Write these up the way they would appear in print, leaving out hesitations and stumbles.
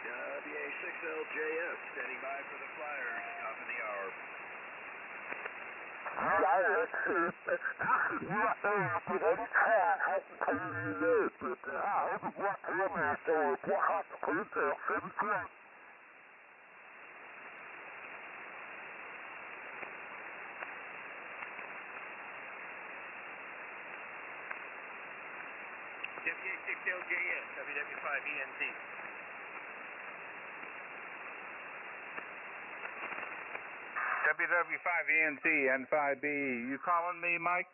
WA6LJS standing by for the Flyers, top of the hour. WA6LJS, WW5ENT. WW5ENT, N5B. You calling me, Mike?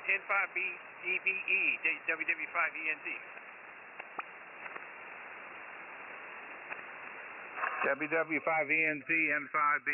N5B DBE, WW5ENT. WW5ENT, N5B.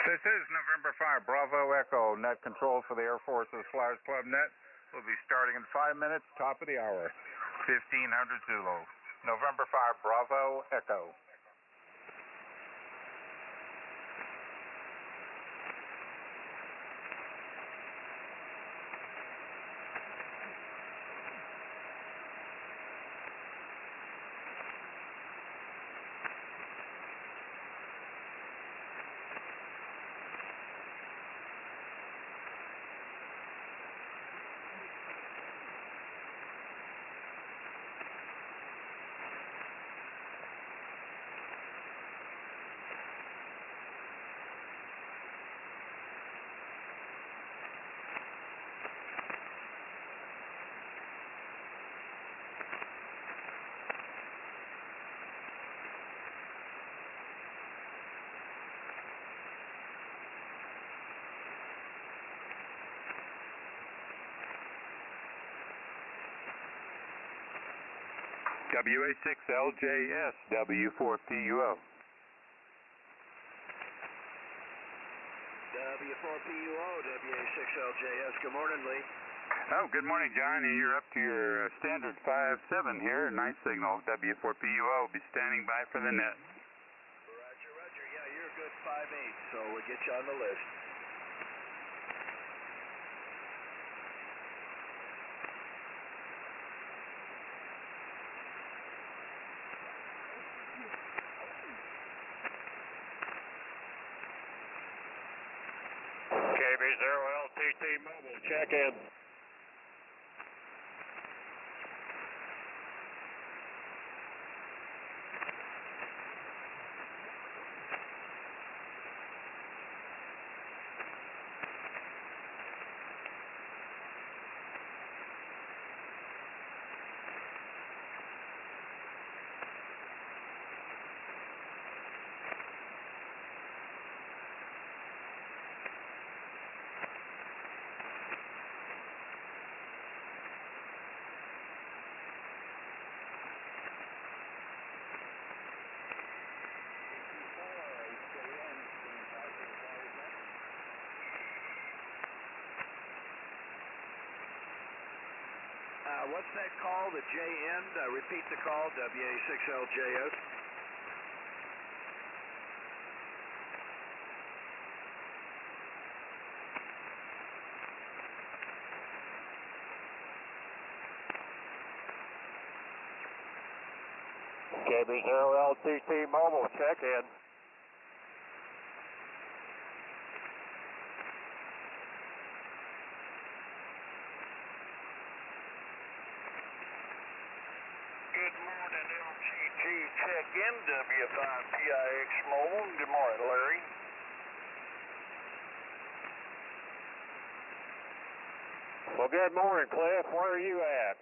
This is November 5, Bravo Echo, net control for the Air Force's Flyers Club net. We'll be starting in 5 minutes, top of the hour, 1500 Zulu. November 5, Bravo Echo. WA6LJS, W4PUO. W4PUO, WA6LJS. Good morning, Lee. Oh, good morning, John. You're up to your standard 5-7 here. Night signal, W4PUO. Be standing by for the net. Roger, roger. Yeah, you're a good 5-8, so we'll get you on the list. KB0LTT Mobile, check in. What's that call, the JN? Repeat the call, WA6LJS. KB0LTT Mobile, check in. Good morning, LGT check-in, W5PIX Mobile. Good morning, Larry. Well, good morning, Cliff. Where are you at?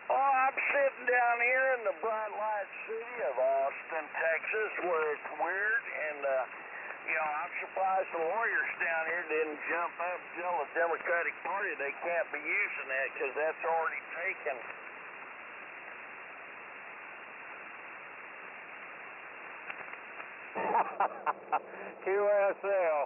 Oh, I'm sitting down here in the bright light city of Austin, Texas, where it's weird, and, I'm surprised the lawyers down here didn't jump up and tell the Democratic Party they can't be using that because that's already taken. QSL.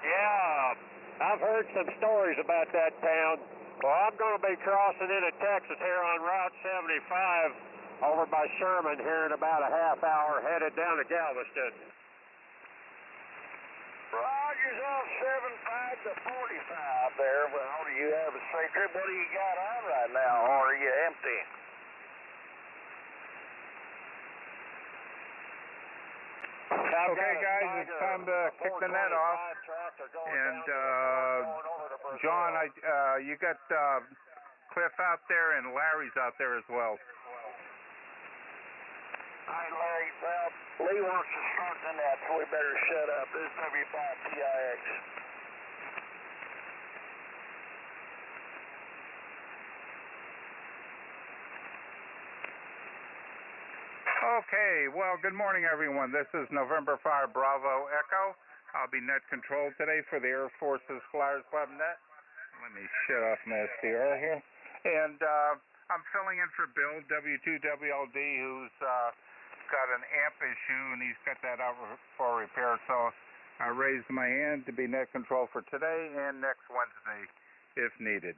Yeah, I've heard some stories about that town. Well, I'm going to be crossing into Texas here on Route 75 over by Sherman here in about a half hour, headed down to Galveston. Rogers on 75 to 45 there. Well, do you have a safe trip? What do you got on right now, or are you empty? Okay, guys, it's time to kick the net off. And John, you got Cliff out there and Larry's out there as well. All right, Larry. Well, Lee wants to start the net, so we better shut up. This is W5PIX. Okay, well, good morning, everyone. This is November 5 Bravo Echo. I'll be net control today for the Air Force's Flyers Club net. Let me shut off my SDR here. And I'm filling in for Bill, W2WLD, who's got an amp issue, and he's got that out for repair. So I raised my hand to be net control for today and next Wednesday if needed.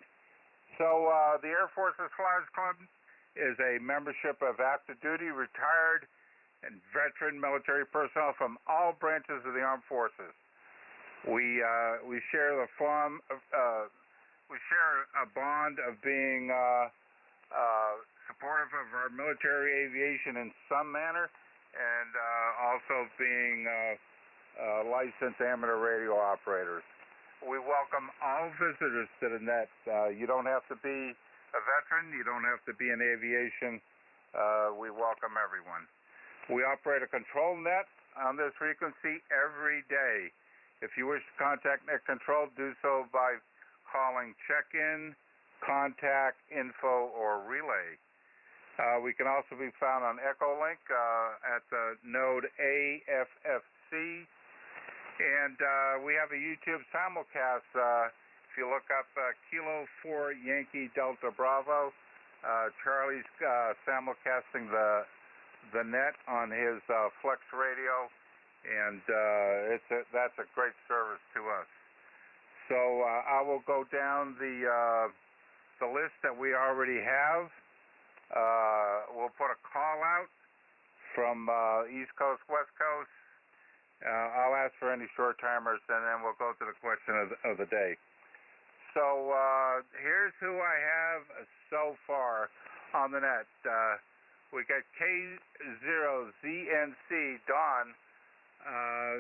So the Air Force's Flyers Club is a membership of active duty, retired, and veteran military personnel from all branches of the armed forces. We share the we share a bond of being supportive of our military aviation in some manner, and also being licensed amateur radio operators. We welcome all visitors to the net. You don't have to be a veteran, you don't have to be in aviation. We welcome everyone. We operate a control net on this frequency every day. If you wish to contact net control, do so by calling check-in, contact, info, or relay. We can also be found on Echolink at the node AFFC. And we have a YouTube simulcast. If you look up Kilo 4 Yankee Delta Bravo, Charlie's simulcasting the net on his Flex radio, and that's a great service to us. So I will go down the list that we already have. We'll put a call out from East Coast, West Coast. I'll ask for any short timers, and then we'll go to the question of the day. So here's who I have so far on the net. We got K4YDB Don,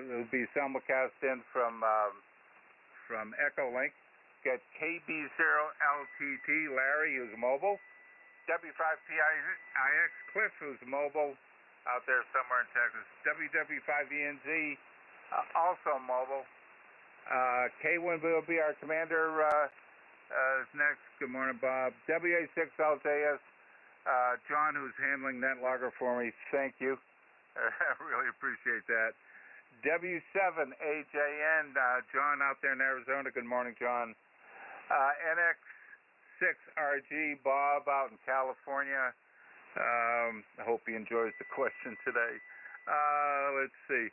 who'll be simulcast in from Echolink. Got KB0LTT Larry, who's mobile. W5PIX Cliff, who's mobile out there somewhere in Texas. WW5ENZ, also mobile. K1 will be our commander is next. Good morning, Bob. WA6LJS, John, who's handling net logger for me. Thank you. I really appreciate that. W7AJN, John out there in Arizona. Good morning, John. NX6RG, Bob out in California. I hope he enjoys the question today. Let's see.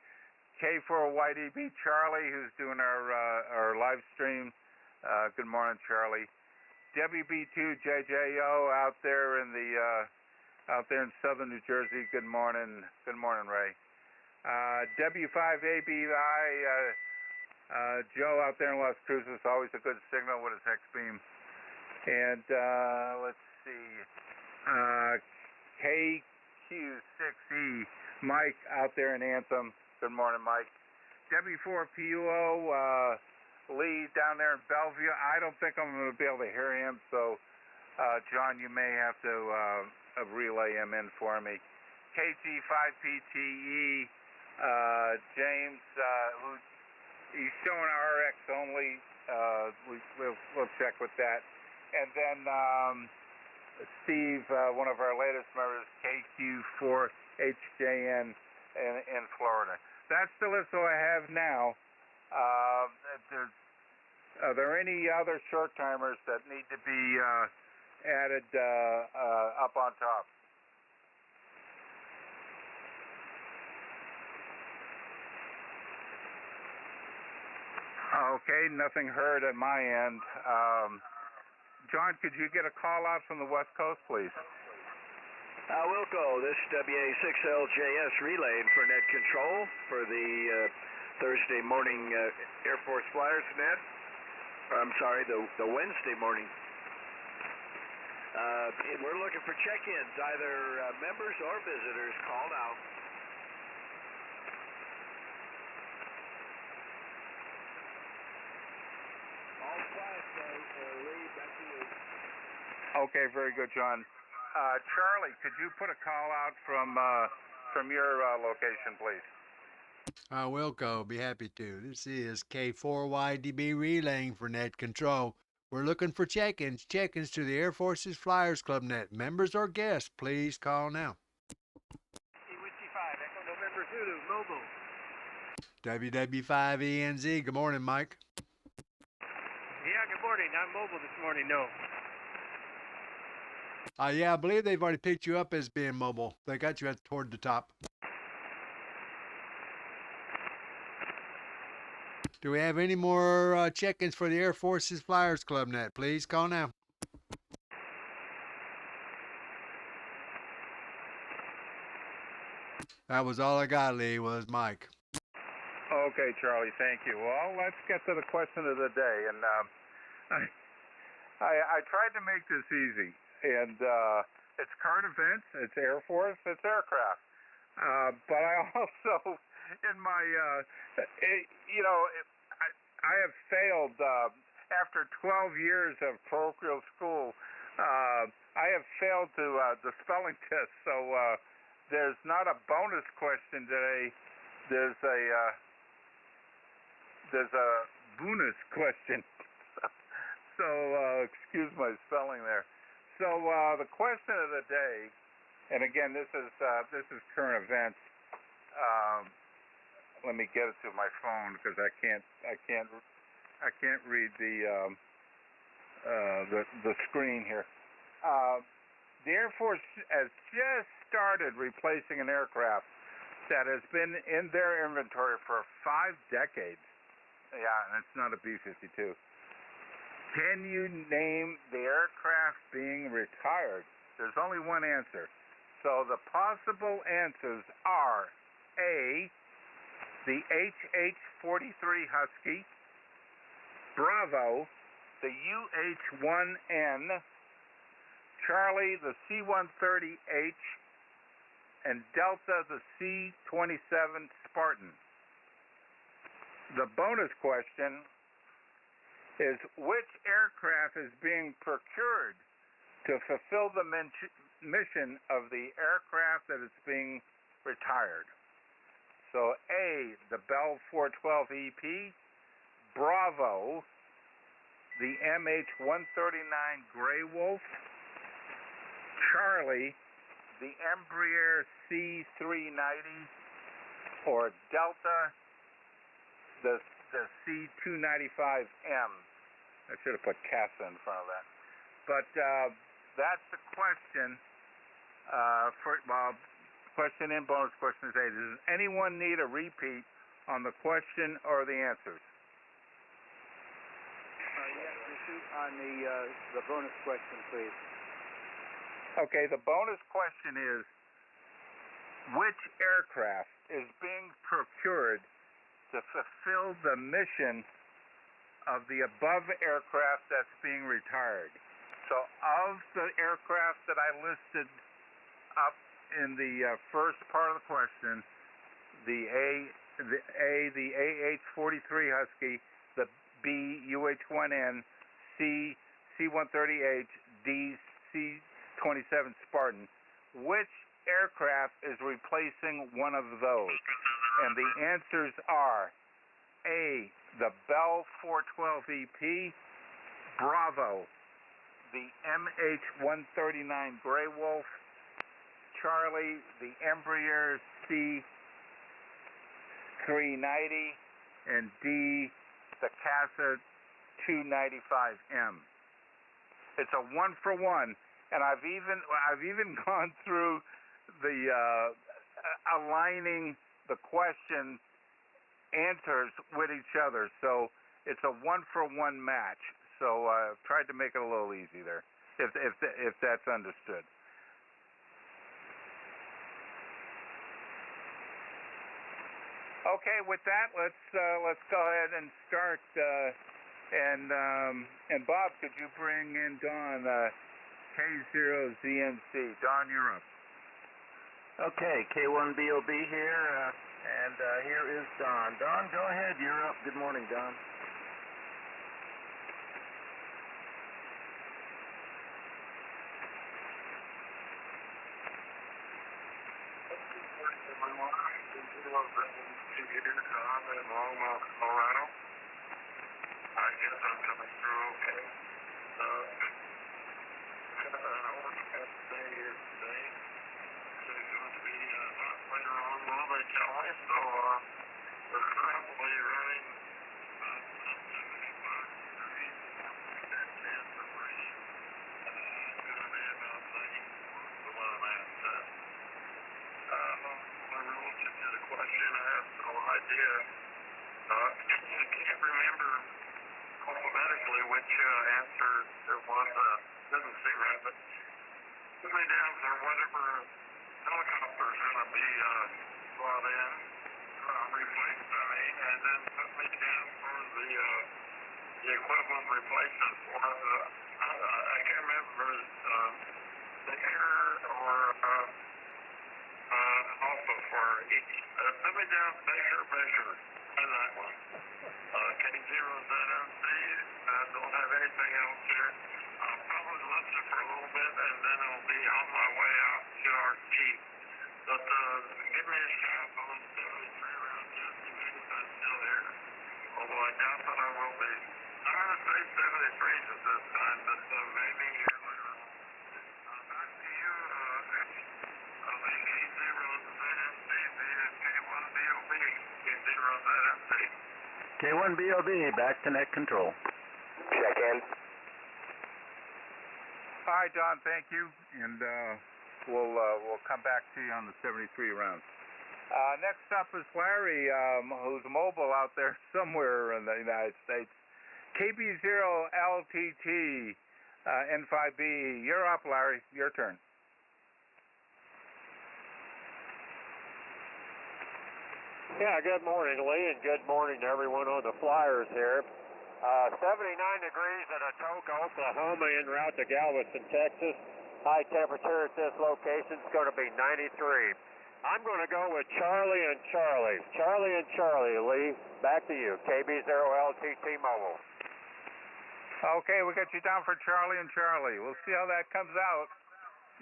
K4YDB Charlie, who's doing our live stream. Good morning, Charlie. WB2JJO out there in southern New Jersey. Good morning. Good morning, Ray. W5ABI Joe out there in Las Cruces. Always a good signal with his hex beam. And let's see. KQ6E Mike out there in Anthem. Good morning, Mike. W4PUO Lee down there in Bellevue. I don't think I'm going to be able to hear him, so John, you may have to relay him in for me. KG5PTE James, who he's showing RX only. We'll check with that. And then Steve, one of our latest members, KQ4HJN in Florida. That's the list that I have now. Are there any other short timers that need to be added up on top? Okay, nothing heard at my end. John, could you get a call out from the West Coast, please? Wilco, this is WA6LJS relaying for net control for the Thursday morning Air Force Flyers net. I'm sorry, the Wednesday morning. We're looking for check-ins, either members or visitors called out. All quiet, Lee, back to you. Okay, very good, John. Charlie, could you put a call out from your location, please? Wilco, be happy to. This is K4YDB relaying for net control. We're looking for check-ins to the Air Force's Flyers Club net. Members or guests, please call now. Whiskey 5, Echo November Zulu, mobile. WW5ENZ, good morning, Mike. Yeah, good morning. I'm mobile this morning, no. Yeah, I believe they've already picked you up as being mobile. They got you toward the top. Do we have any more check-ins for the Air Force's Flyers Club net? Please call now. That was all I got, Lee, was Mike. Okay, Charlie, thank you. Well, let's get to the question of the day. And I tried to make this easy. And it's current events, it's Air Force, it's aircraft. But I also, in my, I have failed after 12 years of parochial school. I have failed the spelling test. So there's not a bonus question today. There's a bonus question. So excuse my spelling there. So the question of the day, and again, this is current events. Let me get it to my phone because I can't read the screen here. the Air Force has just started replacing an aircraft that has been in their inventory for 5 decades. Yeah, and it's not a B-52. Can you name the aircraft being retired? There's only one answer. So the possible answers are A, the HH-43 Husky, Bravo, the UH-1N, Charlie, the C-130H, and Delta, the C-27 Spartan. The bonus question is, which aircraft is being procured to fulfill the mission of the aircraft that is being retired? So A, the Bell 412EP, Bravo, the MH-139 Grey Wolf, Charlie, the Embraer C-390, or Delta, the C-295M. I should have put CASA in front of that. But that's the question. Question in, bonus question is A. Does anyone need a repeat on the question or the answers? Yes, repeat on the bonus question, please. Okay, the bonus question is, which aircraft is being procured to fulfill the mission of the above aircraft that's being retired? So of the aircraft that I listed up in the first part of the question, the AH-43 Husky, the B, UH-1N, C, C-130H, D, C-27 Spartan, which aircraft is replacing one of those? And the answers are A, the Bell 412EP, Bravo, the MH-139 Grey Wolf, Charlie, the Embraer C-390, and D, the CASA 295M. It's a 1-for-1, and I've even gone through the aligning the question answers with each other, so it's a 1-for-1 match. So I've tried to make it a little easy there, if that's understood. Okay, with that, let's go ahead and start. And Bob, could you bring in Don, K0ZNC? Don, you're up. Okay, K1BOB here, and here is Don. Don, go ahead. You're up. Good morning, Don. Don in Longmont, Colorado. I guess I'm coming through okay. I work at the day here today. It's going to be not later on a little bit, Kelly, so we're currently running about 75 degrees. That chance of rain. It's going to be about 94 the one I'm at. Relative to the question, I have no idea. I can't remember alphabetically which answer it was. Doesn't seem right, but put me down for whatever helicopter is going to be brought in, replaced, and then put me down for the equivalent replacement for I can't remember the air or also for each. Put me down Measure on that one. K0ZNC, don't have anything else here. I'll probably listen for a little bit, and then I'll be on my way out to our chief. But give me a shout on 73 around just in case I'm still here. Although I doubt that I will be. I'm going to say 73 at this time, but maybe here later on. Back to you, K0ZNC via K1BOB. K0ZNC. K1BOB, back to net control. Check in. All right, Don, thank you, and we'll come back to you on the 73 rounds. Next up is Larry, who's mobile out there somewhere in the United States. KB0LTT N5B. You're up, Larry. Your turn. Yeah, good morning, Lee, and good morning to everyone on the Flyers here. 79 degrees at Atoka, Oklahoma, en route to Galveston, Texas. High temperature at this location is going to be 93. I'm going to go with Charlie and Charlie. Charlie and Charlie, Lee. Back to you. KB0LTT Mobile. Okay, we got you down for Charlie and Charlie. We'll see how that comes out.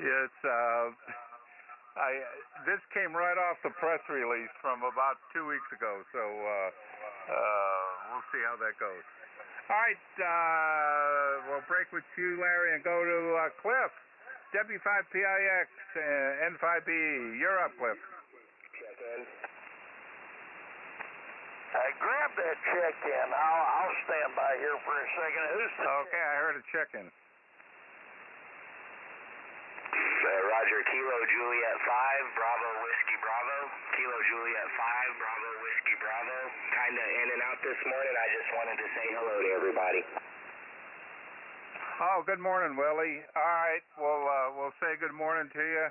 It's this came right off the press release from about 2 weeks ago, so we'll see how that goes. All right, we'll break with you, Larry, and go to Cliff. W5PIX N5B. You're up, Cliff. Check in. Grab that check in. I'll stand by here for a second. Who's the Okay, I heard a check in. Roger, Kilo Juliet 5, Bravo Whiskey Bravo. Kilo Juliet 5, Bravo Whiskey Bravo. Kinda in and out this morning. I just wanted to say hello to everybody. Oh, good morning, Willie. All right, we'll say good morning to you.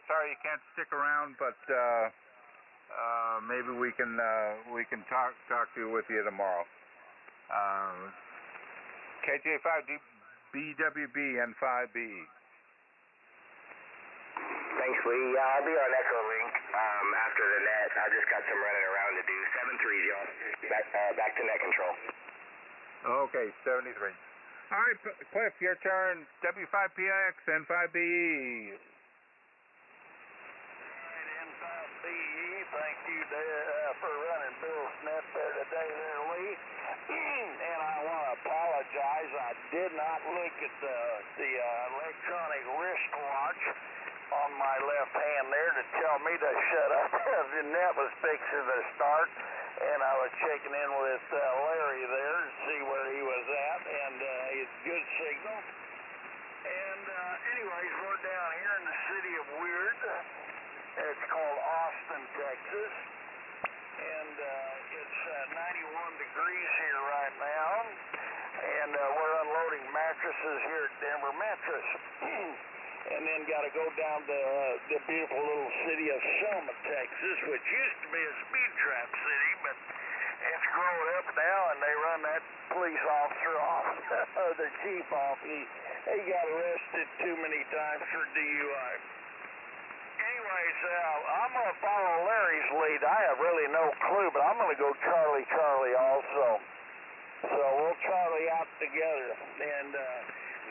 Sorry you can't stick around, but maybe we can talk with you tomorrow. KJ5BWB N5B. Thanks, Lee. Yeah, I'll be on Echo Link after the net. I just got some running around to do. 7-3, y'all. Back to net control. Okay, 73. All right, Cliff, your turn. W5PX N5BE. N5BE, thank you for running Bill's net there today there, Lee. And I want to apologize. I did not look at the electronic wristwatch on my left hand there to tell me to shut up. The net was fixing to start, and I was checking in with Larry there to see where he was at, and it's good signal. And anyways, we're down here in the city of Weird. It's called Austin, Texas, and it's 91 degrees here right now, and we're unloading mattresses here at Denver Mattress. And then got to go down to the beautiful little city of Selma, Texas, which used to be a speed trap city, but it's grown up now, and they run that police officer off, the chief off. He got arrested too many times for DUI. Anyways, I'm going to follow Larry's lead. I have really no clue, but I'm going to go Charlie, Charlie also. So we'll Charlie out together, and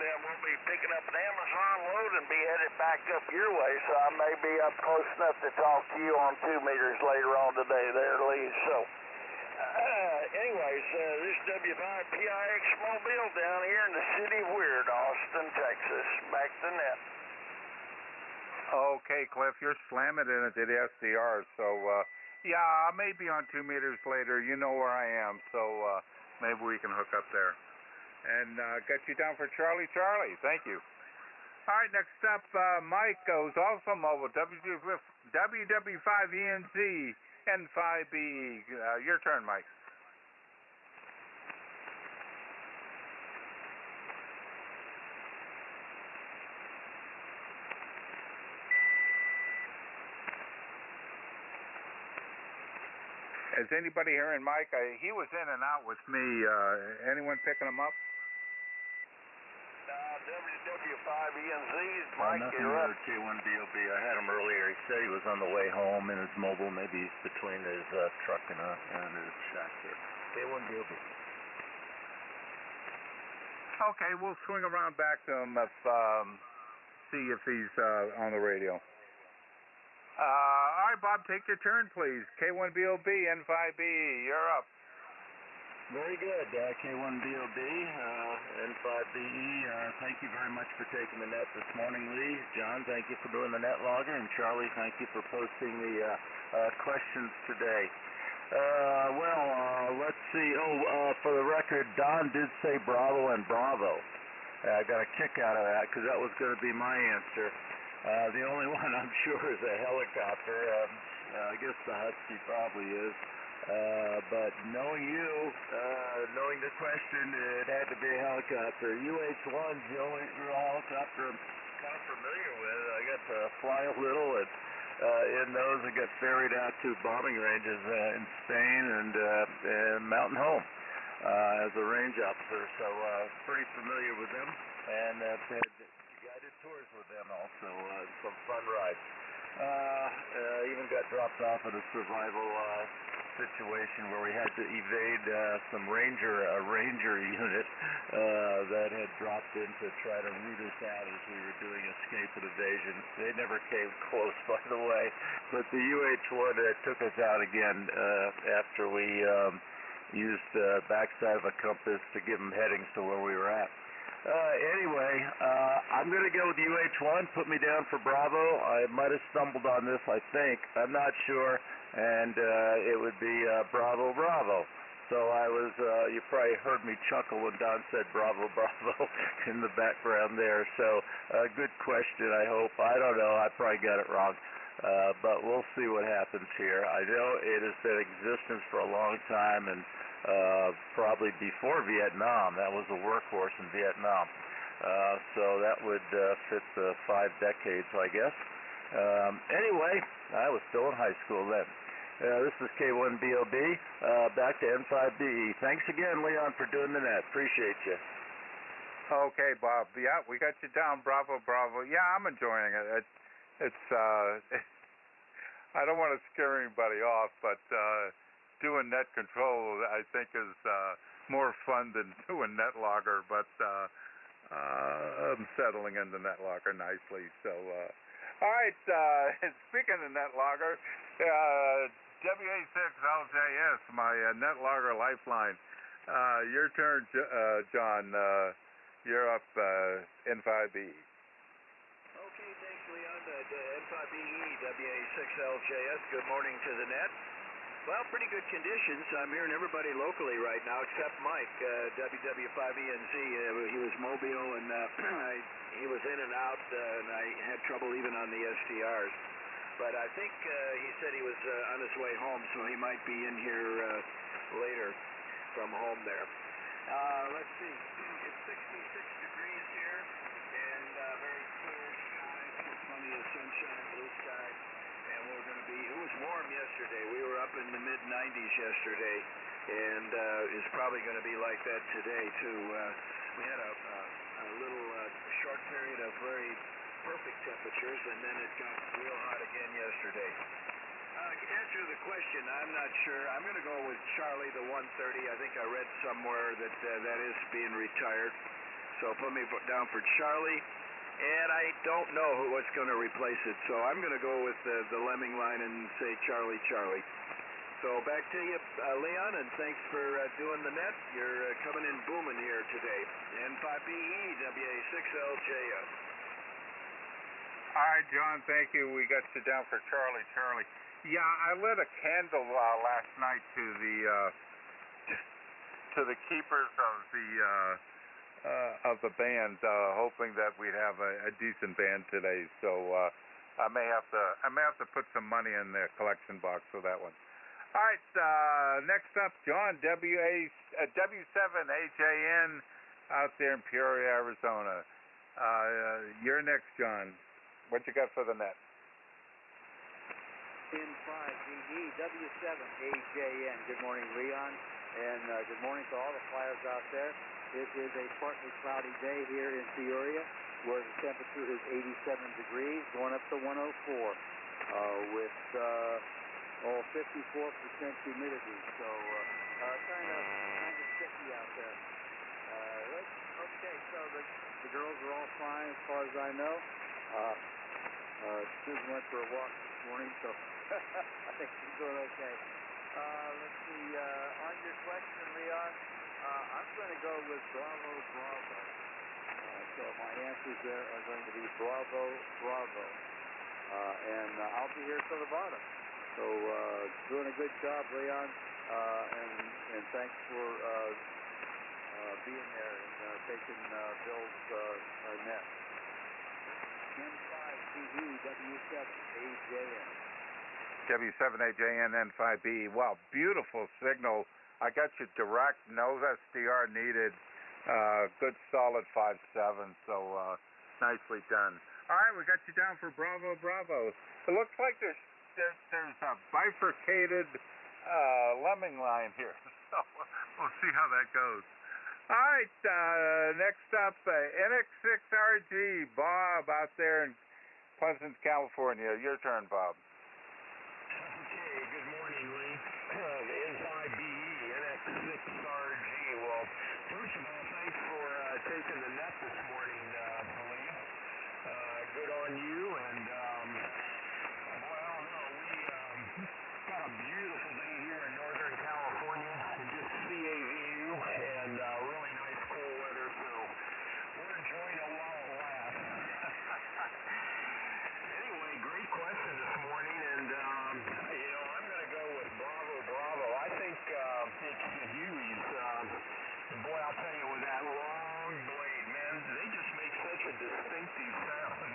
then we'll be picking up an Amazon load and be headed back up your way, so I may be up close enough to talk to you on 2 meters later on today there, Lee. So, anyways, this W5PIX Mobile down here in the city of Weird, Austin, Texas. Back to net. Okay, Cliff, you're slamming it into the SDR, so, yeah, I may be on 2 meters later. You know where I am, so maybe we can hook up there. And got you down for Charlie, Charlie. Thank you. All right, next up, Mike goes also mobile, WW5ENZ N5B. Your turn, Mike. Is anybody hearing Mike? He was in and out with me. Anyone picking him up? WW5ENZ, Mike, nothing you're up. K1DOB. I had him earlier. He said he was on the way home in his mobile, maybe between his truck and his shack there. K1DOB. Okay, we'll swing around back to him see if he's on the radio. All right, Bob, take your turn, please. K1BOB, N5B, you're up. Very good. K1BOB, N5BE, thank you very much for taking the net this morning, Lee. John, thank you for doing the net logger. And Charlie, thank you for posting the questions today. Let's see. For the record, Don did say Bravo and Bravo. I got a kick out of that because that was going to be my answer. The only one I'm sure is a helicopter. I guess the Husky probably is. But knowing you, knowing the question, it had to be a helicopter. UH-1's the only real helicopter I'm kind of familiar with. I got to fly a little, and in those I got ferried out to bombing ranges in Spain and Mountain Home as a range officer. So pretty familiar with them, and I've had guided tours with them also. Some fun rides. Even got dropped off at a survival situation where we had to evade a ranger unit that had dropped in to try to root us out as we were doing escape and evasion. They never came close, by the way, but the UH-1 took us out again after we used the backside of a compass to give them headings to where we were at. Anyway, I'm going to go with UH-1. Put me down for Bravo. I might have stumbled on this, I think. I'm not sure. And it would be Bravo, Bravo. So I was, you probably heard me chuckle when Don said Bravo, Bravo in the background there. So good question, I hope. I don't know. I probably got it wrong. But we'll see what happens here. I know it has been in existence for a long time, and probably before Vietnam. That was a workhorse in Vietnam. So that would fit the 5 decades, I guess. Anyway, I was still in high school then. This is K4YDB, back to N5BE. Thanks again, Leon, for doing the net. Appreciate you. Okay, Bob. Yeah, we got you down. Bravo, Bravo. Yeah, I'm enjoying it. It's I don't want to scare anybody off, but doing net control, I think, is more fun than doing net logger, but I'm settling into net logger nicely. So, all right, speaking of net logger, WA6LJS, my net logger lifeline. Your turn, John. You're up, N5BE. Okay, thanks, Leon. N5BE, WA6LJS, good morning to the net. Well, pretty good conditions. I'm hearing everybody locally right now except Mike, WW5ENZ. He was mobile, and he was in and out, and I had trouble even on the STRs. But I think he said he was on his way home, so he might be in here later from home there. Let's see. It's 66 degrees here, and very clear skies, plenty of sunshine, blue sky. And we're going to be, it was warm yesterday. We were up in the mid-90s yesterday, and it's probably going to be like that today, too. We had a little short period of very perfect temperatures, and then it got real hot again yesterday. To answer the question, I'm not sure. I'm going to go with Charlie, the 130. I think I read somewhere that that is being retired. So put me down for Charlie. And I don't know what's going to replace it, so I'm going to go with the lemming line and say Charlie, Charlie. So back to you, Leon, and thanks for doing the net. You're coming in booming here today. N5BE, WA6LJS. All right, John, thank you. We got you down for Charlie, Charlie. Yeah, I lit a candle last night to the keepers of the band, hoping that we'd have a decent band today. So I may have to put some money in the collection box for that one. All right, next up, John, W7AJN out there in Peoria, Arizona. You're next, John. What you got for the net? N5BE, W7AJN. Good morning, Leon, and good morning to all the flyers out there. It is a partly cloudy day here in Peoria, where the temperature is 87 degrees, going up to 104, with 54% humidity. So kind of sticky out there. Okay, so the girls are all fine as far as I know. Susan went for a walk this morning, so I think she's doing okay. Let's see, on your question, Leon, I'm going to go with Bravo, Bravo. So my answers there are going to be Bravo, Bravo. And I'll be here till the bottom. So doing a good job, Leon, and thanks for being there and they can build a net. N5BE W7AJN. W7AJN N5B. Wow, beautiful signal. I got you direct, no SDR needed. Good solid 5.7, so nicely done. All right, we got you down for Bravo, Bravo. It looks like there's a bifurcated lemming line here, so we'll see how that goes. All right, next up, NX6RG, Bob out there in Pleasant, California. Your turn, Bob. Okay, good morning, Lee. N5BE, NX6RG. Well, first of all, thanks for taking the net this morning, Lee. Good on you, and boy, I don't know, we got a beautiful day here in Northern California, and just sea view, and really nice cool weather, so we're enjoying it while it lasts. Anyway, great question this morning, and I'm going to go with Bravo, Bravo. I think it's the Hueys. Boy, I'll tell you, with that long blade, man, they just make such a distinctive sound.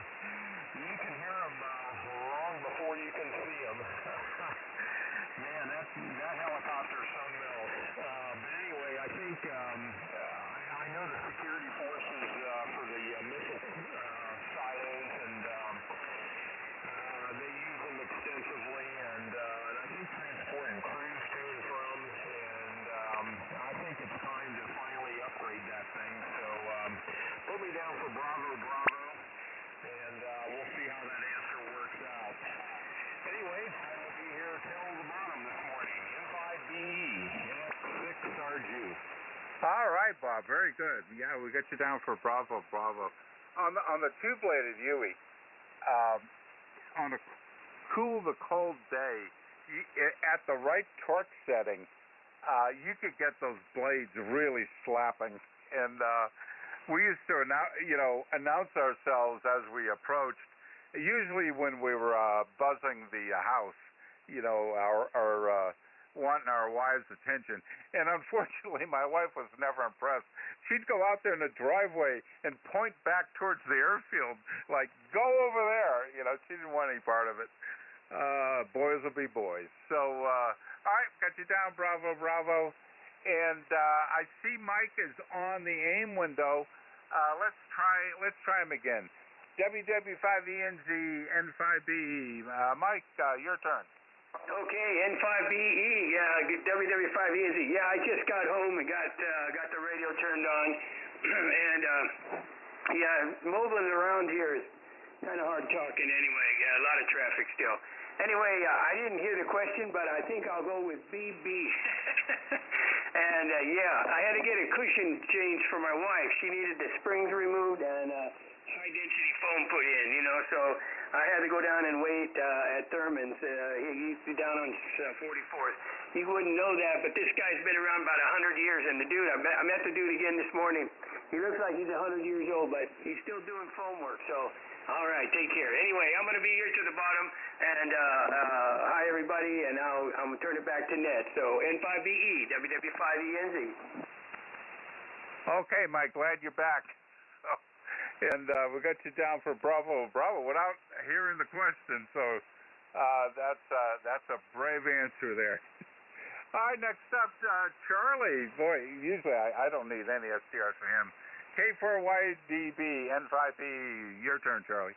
You can hear them long before you can see them. Man, that helicopter's something else. But anyway, I think I know the security forces for the missile silos, and they use them extensively, and I think transporting crews to and from, and I think it's time to finally upgrade that thing. So put me down for Bravo, Bravo, and we'll see how that answer works out. Anyway, I will be here till the bottom this morning. N5BE, NX6RG. All right, Bob, very good. Yeah, we got you down for Bravo, Bravo. On the two-bladed Huey, on a cool to cold day, at the right torque setting, you could get those blades really slapping. And we used to announce ourselves as we approached. Usually when we were buzzing the house, our wanting our wives' attention. And unfortunately, my wife was never impressed. She'd go out there in the driveway and point back towards the airfield, like, go over there. She didn't want any part of it. Boys will be boys. So, all right, got you down, Bravo, Bravo. And I see Mike is on the AIM window. Let's try him again. WW5ENZ N5BE. Mike, your turn. Okay, N5BE, WW5ENZ. Yeah, I just got home and got the radio turned on, and mobiling around here is kind of hard talking anyway. A lot of traffic still. Anyway, I didn't hear the question, but I think I'll go with BB. And I had to get a cushion changed for my wife. She needed the springs removed and high density foam put in, so I had to go down and wait at Thurman's. He's down on 44th. You wouldn't know that, but this guy's been around about 100 years, and the dude, I met the dude again this morning. He looks like he's 100 years old, but he's still doing foam work, so all right, take care. Anyway, I'm going to be here to the bottom, and hi, everybody, and now I'm going to turn it back to Ned. So N5BE, WW5ENZ. Okay, Mike, glad you're back. And we got you down for Bravo, Bravo, without hearing the question, so that's a brave answer there. All right, next up, Charlie. Boy, usually I don't need any STRs for him. K4YDB, N5B. Your turn, Charlie.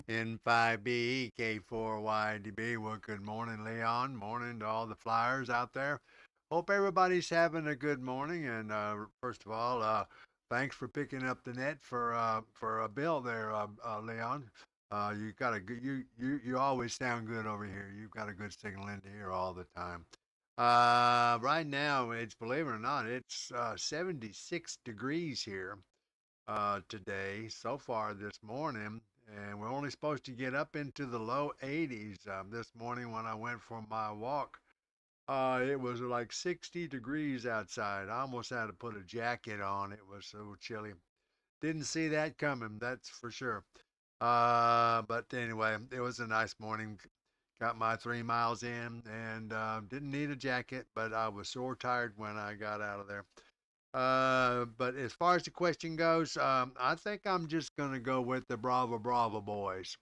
N5B, K4YDB. Well, good morning, Leon. Morning to all the flyers out there. Hope everybody's having a good morning. And first of all, thanks for picking up the net for a bill there, Leon. You got a good. You always sound good over here. You've got a good signal into here all the time. Right now, believe it or not, it's 76 degrees here today so far this morning, and we're only supposed to get up into the low 80s. This morning when I went for my walk, it was like 60 degrees outside. I almost had to put a jacket on. It was so chilly. Didn't see that coming, that's for sure. But anyway, it was a nice morning. Got my 3 miles in and didn't need a jacket, but I was sore tired when I got out of there. But as far as the question goes, I think I'm just going to go with the Bravo Bravo boys.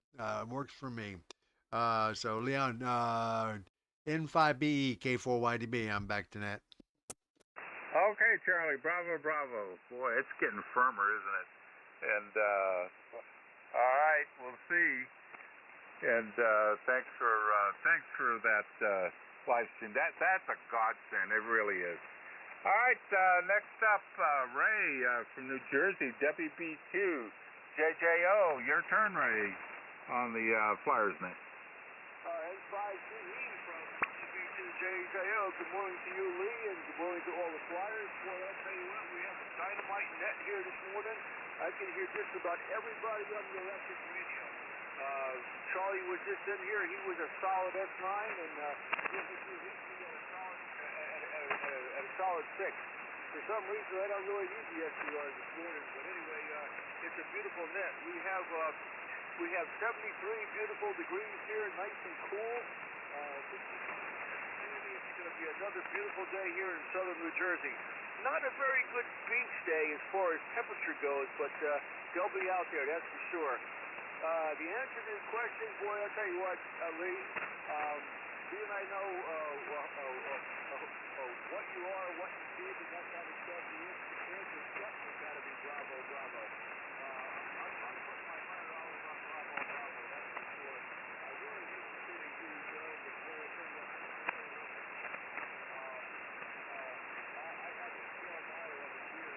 Works for me. So, Leon, N5BE, K4YDB, I'm back to net. Okay, Charlie, Bravo Bravo. Boy, it's getting firmer, isn't it? And, all right, we'll see. And thanks for that live stream. That's a godsend. It really is. All right, next up, Ray from New Jersey, WB2, JJO. Your turn, Ray, on the Flyers net. N5BE from WB2 JJO. Good morning to you, Lee, and good morning to all the Flyers. Boy, I'll tell you what, we have a dynamite net here this morning. I can hear just about everybody on the electric radio. Charlie was just in here. He was a solid S9, and at a solid 6. For some reason, I don't really need the SCR this morning, but anyway, it's a beautiful net. We have 73 beautiful degrees here, nice and cool. It's going to be another beautiful day here in southern New Jersey. Not a very good beach day as far as temperature goes, but they'll be out there, that's for sure. The answer to this question, boy, I'll tell you what, Lee, you and I know what you are, what you did, and that kind of stuff. The answer is definitely got to be Bravo, Bravo. I'm putting my $100 on Bravo, Bravo, that's for sure. I really hate to see you go, but boy, I'll tell you what, I had to sell my over here.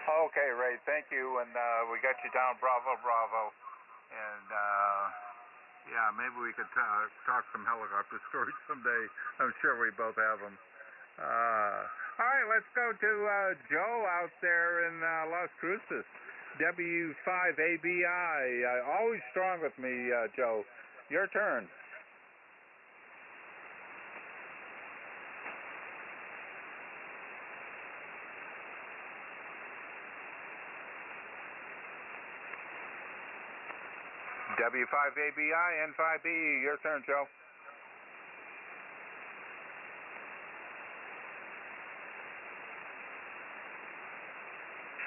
Okay, Ray, thank you. And we got you down, Bravo, Bravo. And, yeah, maybe we could talk some helicopter stories someday. I'm sure we both have them. All right, let's go to Joe out there in Las Cruces. W5ABI. Always strong with me, Joe. Your turn. W5ABI, N5BE, your turn, Joe.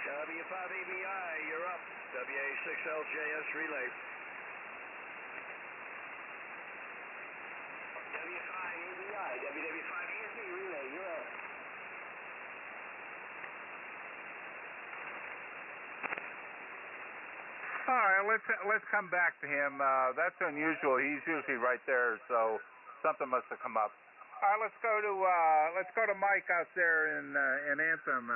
W5ABI, you're up. WA6LJS relay. W5ABI, WW5ESB relay, you're up. All right, let's come back to him. That's unusual. He's usually right there, so something must have come up. All right, let's go to Mike out there in Anthem.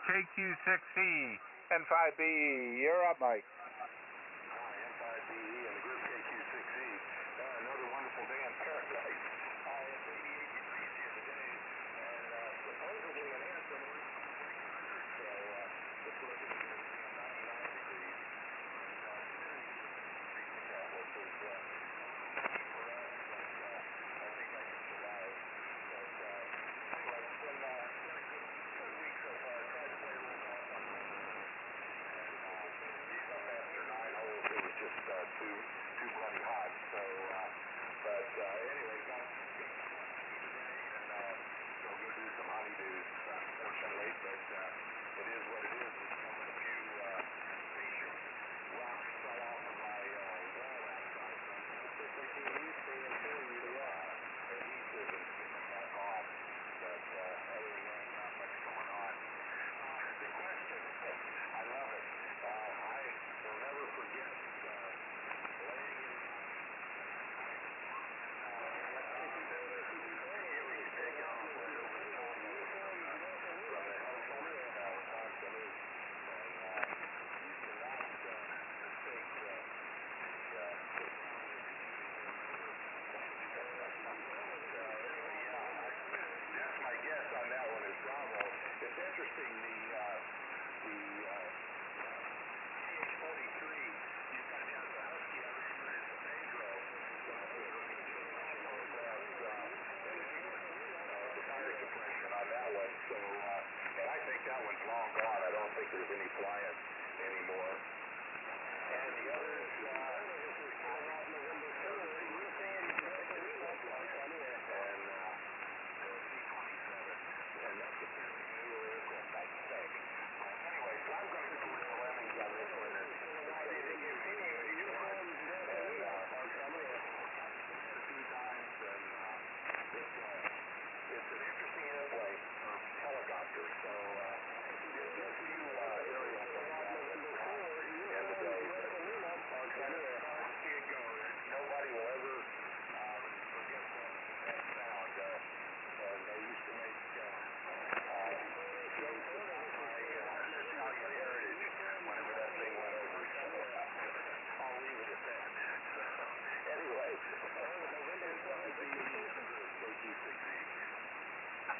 KQ6E, N5BE. You're up, Mike. N5BE and the group KQ6E. Another wonderful day in paradise. It's 88 degrees here today, and supposedly in Anthem we're going to break 100. So it's looking to be 99 degrees. Which is for us, but I think I can survive. But anyway, it's been a good week so far. I tried to play a little golf on Monday, and up after 9 holes, it was just too bloody hot. So, but anyway, got some honey today, and so go do some honeydews, unfortunately. But it is what it is. There's some a few spaceship rocks fell off of my wall outside. So I'm typically used to returning to adhesive and getting them back off. But other than that, not much going on. The question, I love it. Hi,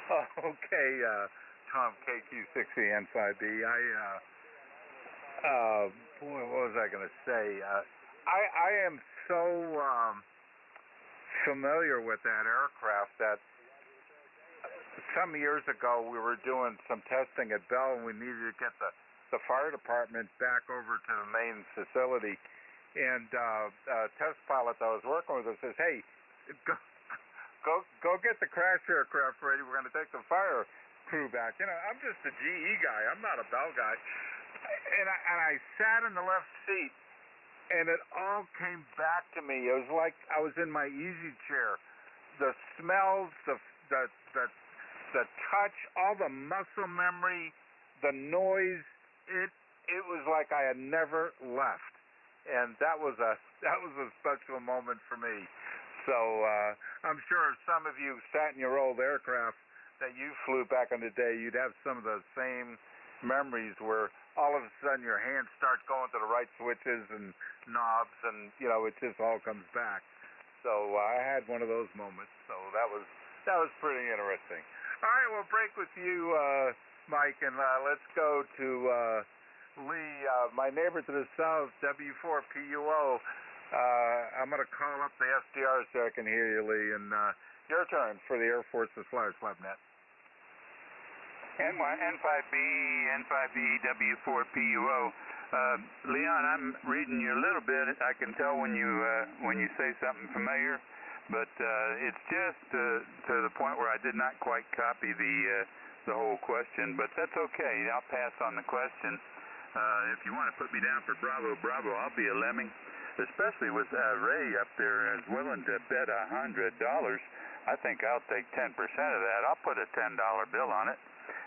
Okay, Tom, KQ60N5B. Boy, what was I going to say? I am so familiar with that aircraft that some years ago we were doing some testing at Bell, and we needed to get the fire department back over to the main facility. And a test pilot that I was working with says, "Hey, go get the crash aircraft ready. We're going to take the fire crew back." You know, I'm just a GE guy. I'm not a Bell guy. And I sat in the left seat, and it all came back to me. It was like I was in my easy chair. The smells, the touch, all the muscle memory, the noise. It was like I had never left, and that was a special moment for me. So I'm sure some of you sat in your old aircraft that you flew back in the day, you'd have some of the same memories where all of a sudden your hands start going to the right switches and knobs, and you know, it just all comes back. So I had one of those moments. So that was pretty interesting. All right, we'll break with you, Mike, and let's go to Lee, my neighbor to the south, W4PUO. I'm going to call up the SDR so I can hear you, Lee, and your turn for the Air Force's Flyers Club Net. N5B, N5B, W4PUO. Leon, I'm reading you a little bit. I can tell when you say something familiar, but it's just to the point where I did not quite copy the whole question, but that's okay. I'll pass on the question. If you want to put me down for Bravo, Bravo, I'll be a lemming, especially with Ray up there is willing to bet $100. I think I'll take 10% of that. I'll put a $10 bill on it,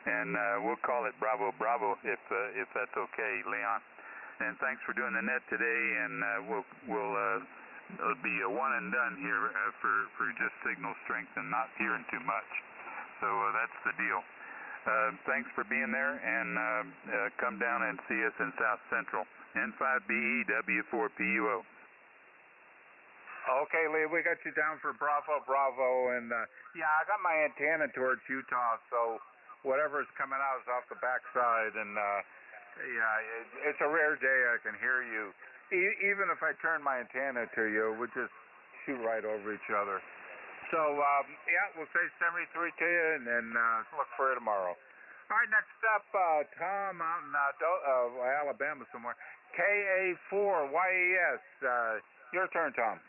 and we'll call it Bravo, Bravo if that's okay, Leon. And thanks for doing the net today, and it'll be a one and done here for just signal strength and not hearing too much. So that's the deal. Thanks for being there, and come down and see us in South Central. N5BE, W4PUO. Okay, Lee, we got you down for Bravo, Bravo, and yeah, I got my antenna towards Utah, so whatever's coming out is off the backside, and yeah, it's a rare day I can hear you. Even if I turn my antenna to you, we'd just shoot right over each other. So, yeah, we'll say 73 to you, and then look for you tomorrow. All right, next up, Tom out in Alabama somewhere. K4YES. Your turn, Tom.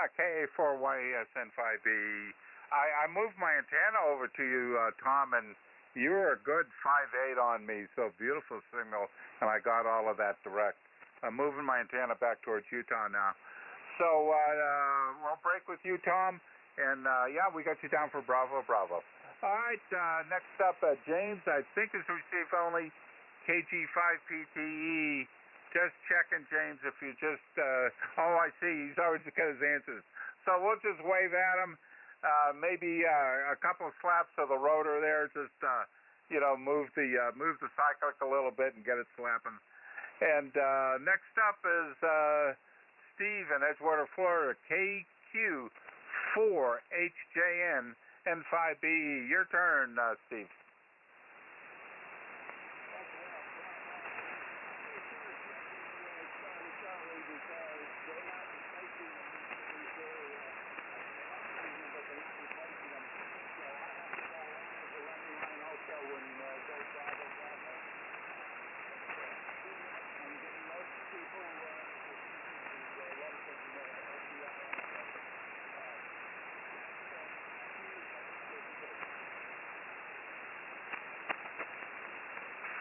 Yeah, K4YDB. I moved my antenna over to you, Tom, and you were a good 5.8 on me, so beautiful signal, and I got all of that direct. I'm moving my antenna back towards Utah now. So we'll break with you, Tom, and yeah, we got you down for Bravo, Bravo. All right, next up, James, I think is receive only KG5PTE. Just checking, James, if you just, oh, I see, he's always got his answers. So we'll just wave at him. Maybe a couple of slaps of the rotor there, just you know, move the cyclic a little bit and get it slapping. And next up is Steve in Edgewater, Florida, KQ4HJN N5BE. Your turn, Steve.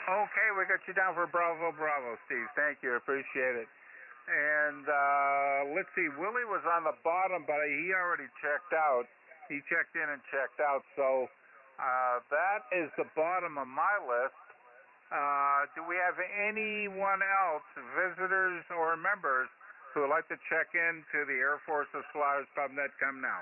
Okay, we got you down for Bravo, Bravo, Steve. Thank you. Appreciate it. And let's see, Willie was on the bottom, but he already checked out. He checked in and checked out. So that is the bottom of my list. Do we have anyone else, visitors or members, who would like to check in to the Air Force's Flyers Club.net? Come now.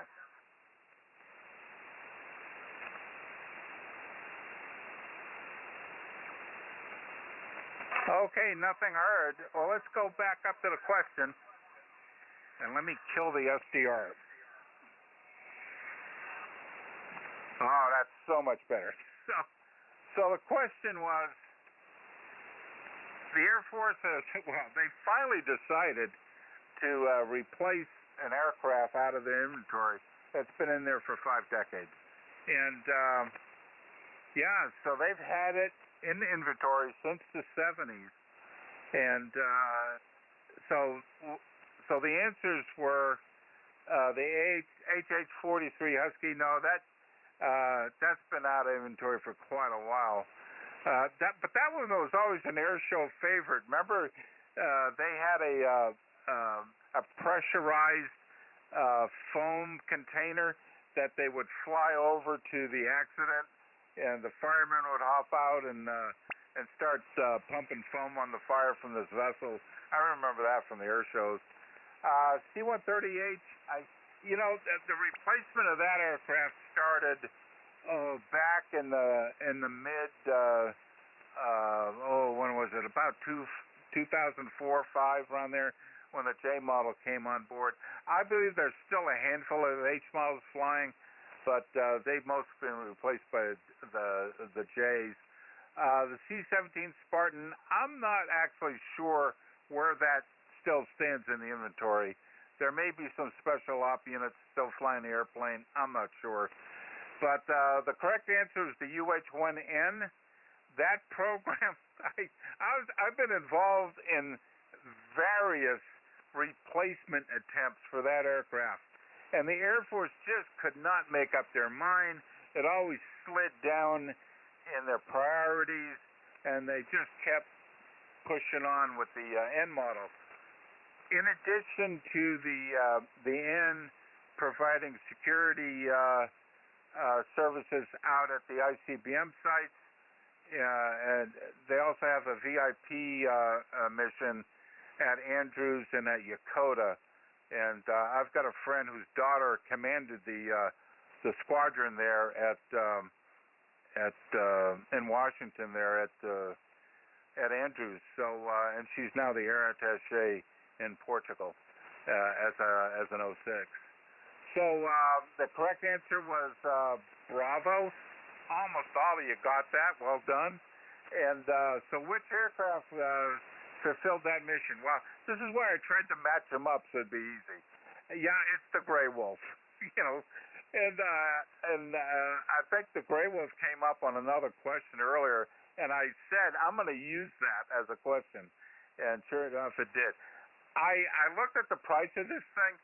Okay, nothing heard. Well, let's go back up to the question, and let me kill the SDR. Oh, that's so much better. So the question was, the Air Force has, well, they finally decided to replace an aircraft out of their inventory that's been in there for 5 decades. And, yeah, so they've had it in the inventory since the 70s. And so the answers were the HH-43 Husky. No, that's been out of inventory for quite a while. But that one was always an air show favorite. Remember, they had a pressurized foam container that they would fly over to the accident, and the firemen would hop out and start pumping foam on the fire from this vessel. I remember that from the air shows. C-130H, you know, the replacement of that aircraft started back in the mid, when was it? About 2004, 5, around there, when the J model came on board. I believe there's still a handful of H models flying, but they've mostly been replaced by the J's. The C-17 Spartan, I'm not actually sure where that still stands in the inventory. There may be some special op units still flying the airplane. I'm not sure. But the correct answer is the UH-1N. That program, I've been involved in various replacement attempts for that aircraft. And the Air Force just could not make up their mind. It always slid down in their priorities, and they just kept pushing on with the N model. In addition to the N providing security services out at the ICBM sites, and they also have a VIP mission at Andrews and at Yokota. And I've got a friend whose daughter commanded the squadron there in Washington there at Andrews. So and she's now the air attaché in Portugal as an 06. So the correct answer was Bravo. Almost all of you got that. Well done. And so which aircraft fulfilled that mission? Well, this is where I tried to match them up so it'd be easy. Yeah, it's the Gray Wolf. You know, and I think the Gray Wolf came up on another question earlier, and I said I'm going to use that as a question, and sure enough, it did. I looked at the price of this thing.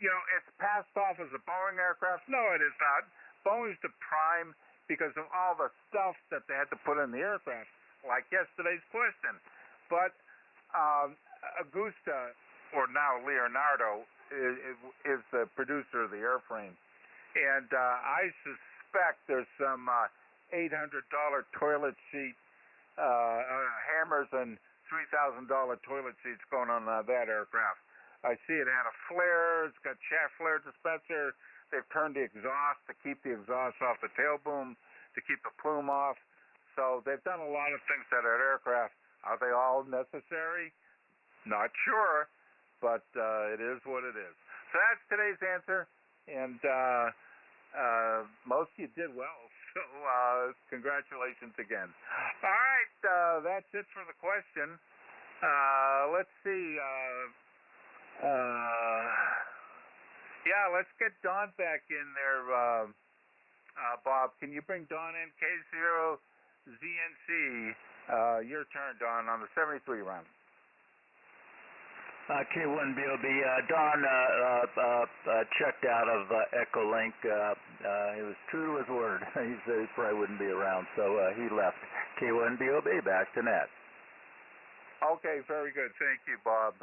it's passed off as a Boeing aircraft. No, it is not. Boeing's the prime because of all the stuff that they had to put in the aircraft, like yesterday's question. But Augusta, or now Leonardo, is the producer of the airframe. And I suspect there's some $800 toilet seat hammers and $3,000 toilet seats going on that aircraft. I see it had a flare. It's got shaft flare dispenser. They've turned the exhaust to keep the exhaust off the tail boom, to keep the plume off. So they've done a lot of things to that aircraft. Are they all necessary? Not sure, but it is what it is. So that's today's answer, and most of you did well. So congratulations again. All right, that's it for the question. Let's see. Let's get Don back in there. Bob, can you bring Don in? K0ZNC. Your turn, Don, on the 73 round. K1BOB, Don checked out of Echolink. He was true to his word. He said he probably wouldn't be around, so he left. K1BOB, back to net. Okay, very good. Thank you, Bob.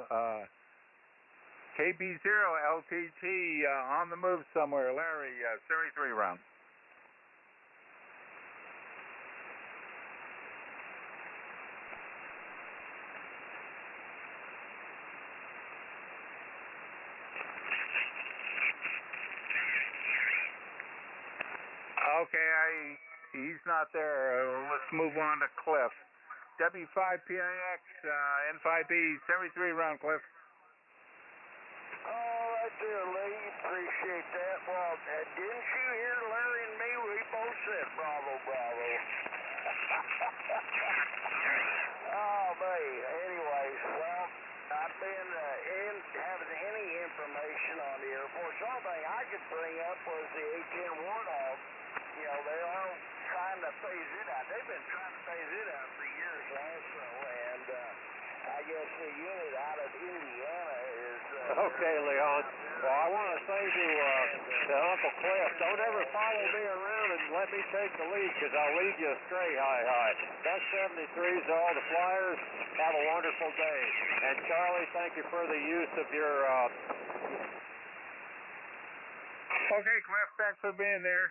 KB0LTT on the move somewhere. Larry, 73 round. Okay, he's not there. Let's move on to Cliff. W5PIX, N5B, 73 round, Cliff. All right there, Lee. Appreciate that. Well, didn't you hear Larry and me? We both said bravo, bravo. Oh, me. Anyways, well, I've been having any information on the Air Force. The only thing I could bring up was the A-10 Warthog. They are trying to phase it out. They've been trying to phase it out for years also, and I guess the unit out of Indiana is... Okay, Leon. Well, I want to say to Uncle Cliff, don't ever follow me around and let me take the lead, because I'll lead you astray, hi. That's 73s to all the flyers. Have a wonderful day. And Charlie, thank you for the use of your... Okay, Cliff, thanks for being there.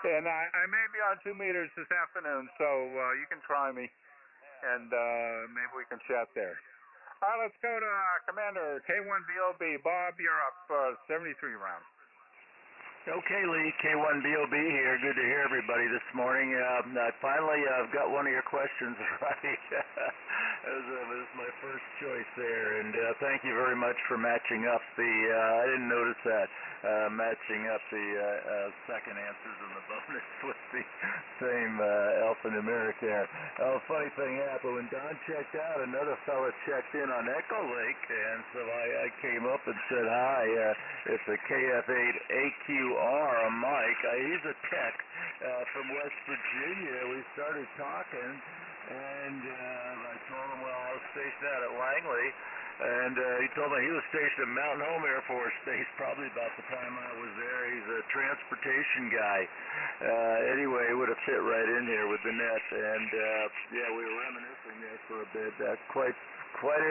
And I may be on 2 meters this afternoon, so you can try me, and maybe we can chat there. All right, let's go to Commander K1BOB. Bob, you're up, 73 round. Okay, Lee, K1BOB here. Good to hear everybody this morning. Finally, I've got one of your questions right. That was my first choice there, and thank you very much for matching up the, I didn't notice that, matching up the second answers in the bonus with the same alphanumeric there. Oh, funny thing happened. When Don checked out, another fella checked in on Echolink, and so I came up and said, hi, it's a KF8AQR, Mike. He's a tech from West Virginia. We started talking, and I told him, well, I was stationed out at Langley, and he told me he was stationed at Mountain Home Air Force Base probably about the time I was there. He's a transportation guy. Anyway, he would have fit right in here with the net, and yeah, we were reminiscing there for a bit. Quite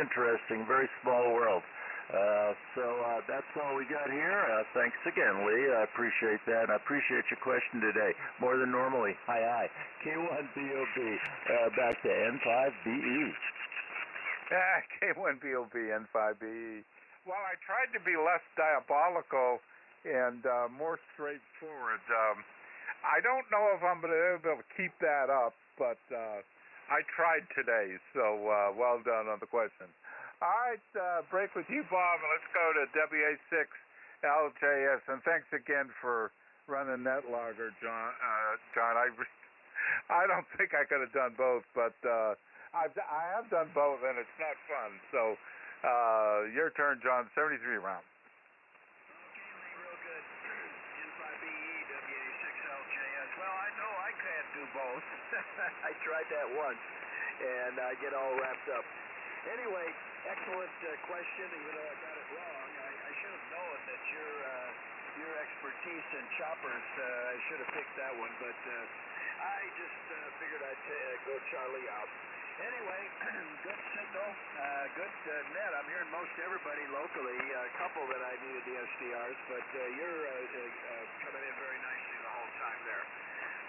interesting, very small world. So that's all we got here. Thanks again, Lee. I appreciate that, and I appreciate your question today, more than normally. Hi. K1BOB, back to N5BE. K1BOB, N5BE. Well, I tried to be less diabolical and more straightforward. I don't know if I'm going to be able to keep that up, but I tried today, so well done on the question. All right, break with you, Bob, and let's go to WA6LJS. And thanks again for running net logger, John. I don't think I could have done both, but I have done both, and it's not fun. So your turn, John. 73 round. Okay, real good. N5BE, WA6LJS. Well, I know I can't do both. I tried that once, and I get all wrapped up. Anyway, excellent question, even though I got it wrong. I should have known that your expertise in choppers. I should have picked that one, but I just figured I'd go Charlie out. Anyway, good signal, good net. I'm hearing most everybody locally. A couple that I needed the SDRs, but you're coming in very nicely the whole time there.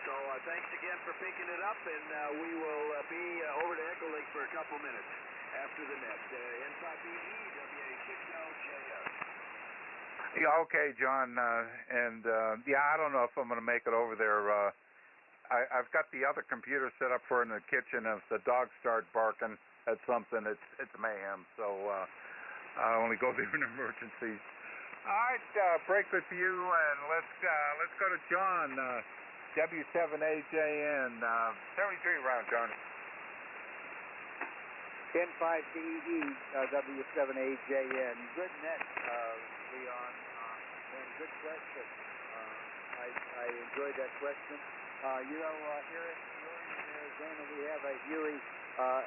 So thanks again for picking it up, and we will be over to Echo Lake for a couple minutes after the net. N5BE, WA6LJS. Yeah, okay, John, and yeah, I don't know if I'm going to make it over there. I've got the other computer set up for in the kitchen. If the dogs start barking at something, it's mayhem. So I only go there in emergencies. All right, break with you, and let's go to John, W7AJN, 73 round, John. N5BE, W7AJN. Good net, Leon, and good question. I enjoyed that question. You know, here in Peoria, Arizona, we have a Huey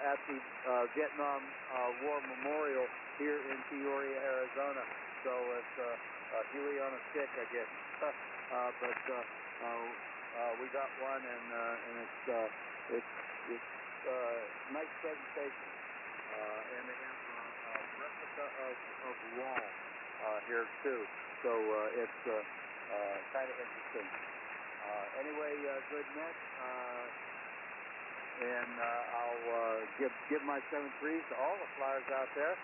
at the Vietnam War Memorial here in Peoria, Arizona. So it's a Huey on a stick, I guess. But we got one, and it's nice presentation. And they have a replica of wall here too. So it's kind of interesting. Anyway, good net, and I'll give my 7-3s to all the flyers out there.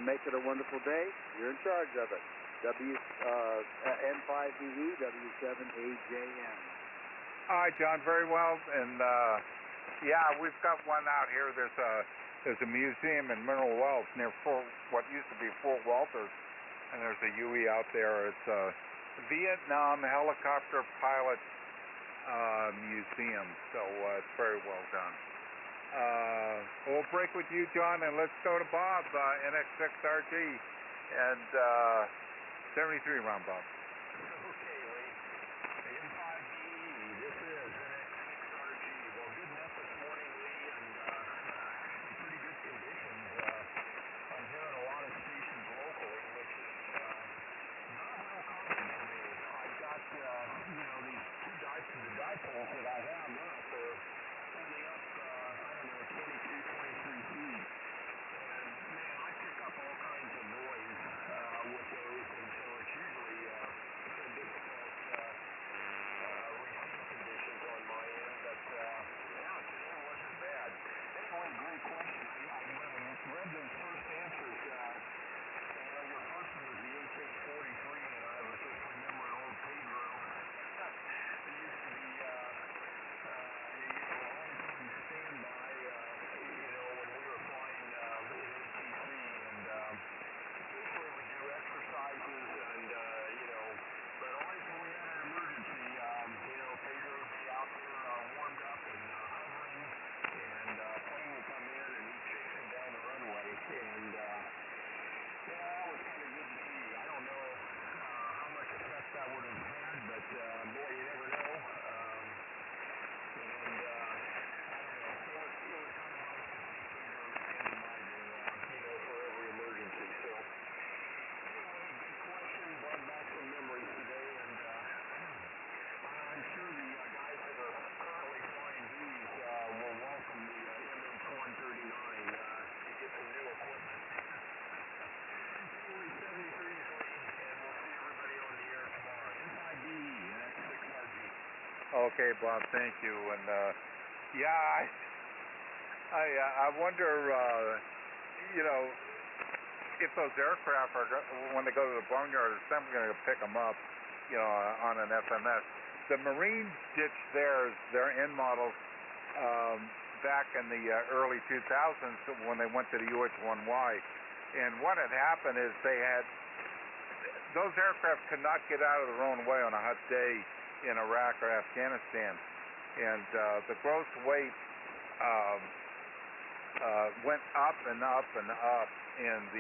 Make it a wonderful day. You're in charge of it. N5BE, W7AJN. All right, John, very well. And yeah, we've got one out here. There's a museum in Mineral Wells near what used to be Fort Walters, and there's a Huey out there. It's a Vietnam helicopter pilot museum, so it's very well done. We'll break with you, John, and let's go to Bob, NX6RG, and 73 round, Bob. Okay, Lee. N5BE, this is NX6RG. Well, good net this morning, Lee, and actually pretty good conditions. I'm hearing a lot of stations locally, which is not real common for me. I've got, these two dipoles that I have now, they're only up, 22, 23 feet. And, man, I pick up all kinds of noise with those, and so it's usually kind of difficult receive conditions on my end, but, yeah, today wasn't bad. Anyway, great question. I read those first answers. Your first one was the AK-43, and I was just remembering old Pedro. It used to be, always on standby, when we were flying in ATC, and occasionally we do exercises, and, but always when we had an emergency, Pedro would be out there warmed up and hovering, and plane would come in, and he'd chase him down the runway, and, yeah, that was kind of good to see. I don't know how much effect that would have had, but boy, you never know. And I don't know. It was kind of nice to see Pedro standing by there, for every emergency. So anyway, good question. Brought back some memories today, and I'm sure the guys that are currently flying these will welcome the MH-139 to get some new equipment. 73 Lee, and we'll see everybody on the air tomorrow. N5BE, NX6RG. Okay, Bob, thank you. And yeah, I wonder, if those aircraft are when they go to the boneyard, is someone going to pick them up, on an FMS. The Marines ditched their end models back in the early 2000s when they went to the UH-1Y. And what had happened is those aircraft could not get out of their own way on a hot day in Iraq or Afghanistan. And the gross weight went up and up and up, and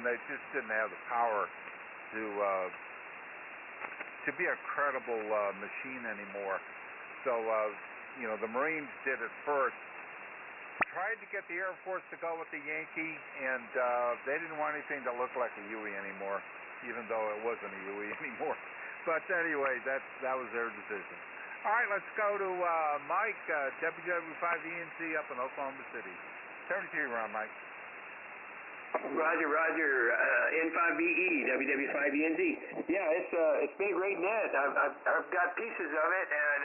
they just didn't have the power to be a credible machine anymore. So, the Marines did it first. Tried to get the Air Force to go with the Yankee, and they didn't want anything to look like a Huey anymore, even though it wasn't a Huey anymore. But anyway, that was their decision. All right, let's go to Mike, WW5ENC up in Oklahoma City. 73 round, Mike. Roger, N5BE, WW5ENZ. Yeah, it's been a great net. I've got pieces of it, and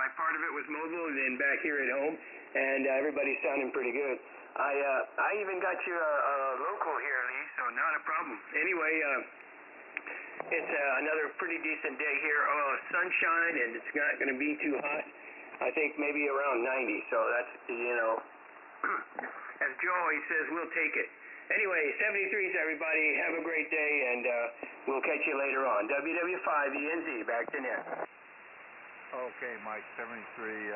like part of it was mobile, and then back here at home, and everybody's sounding pretty good. I even got you a local here, Lee, so not a problem. Anyway, it's another pretty decent day here. Sunshine, and it's not going to be too hot. I think maybe around 90. So that's as Joe always says, we'll take it. Anyway, 73s, everybody. Have a great day, and we'll catch you later on. WW5ENZ, back to net. Okay, Mike, 73.